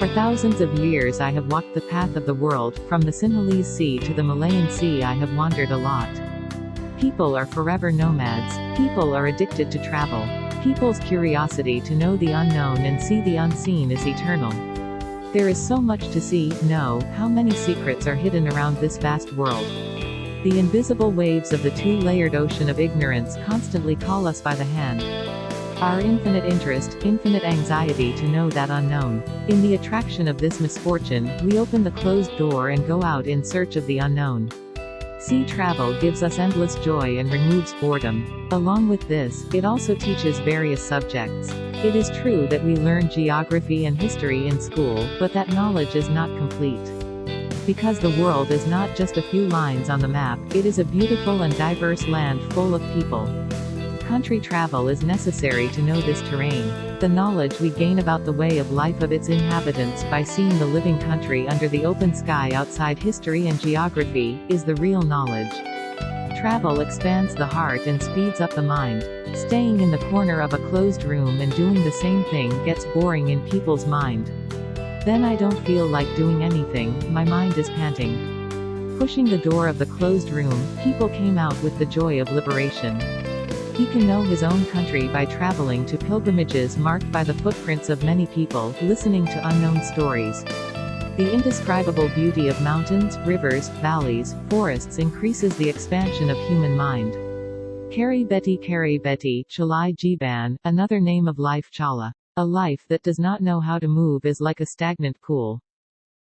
For thousands of years I have walked the path of the world, from the Sinhalese Sea to the Malayan Sea I have wandered a lot. People are forever nomads. People are addicted to travel. People's curiosity to know the unknown and see the unseen is eternal. There is so much to see, know, how many secrets are hidden around this vast world. The invisible waves of the two-layered ocean of ignorance constantly call us by the hand. Our infinite interest, infinite anxiety to know that unknown. In the attraction of this misfortune, we open the closed door and go out in search of the unknown. Sea travel gives us endless joy and removes boredom. Along with this, it also teaches various subjects. It is true that we learn geography and history in school, but that knowledge is not complete. Because the world is not just a few lines on the map, it is a beautiful and diverse land full of people. Country travel is necessary to know this terrain. The knowledge we gain about the way of life of its inhabitants by seeing the living country under the open sky outside history and geography, is the real knowledge. Travel expands the heart and speeds up the mind. Staying in the corner of a closed room and doing the same thing gets boring in people's mind. Then I don't feel like doing anything, my mind is panting. Pushing the door of the closed room, people came out with the joy of liberation. He can know his own country by traveling to pilgrimages marked by the footprints of many people, listening to unknown stories. The indescribable beauty of mountains, rivers, valleys, forests increases the expansion of human mind. Kari Beti Chalai Jiban, another name of life Chala. A life that does not know how to move is like a stagnant pool.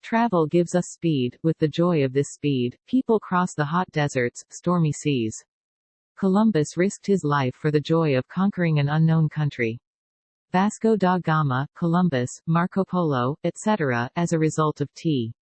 Travel gives us speed. With the joy of this speed, people cross the hot deserts, stormy seas. Columbus risked his life for the joy of conquering an unknown country. Vasco da Gama, Columbus, Marco Polo, etc., as a result of T.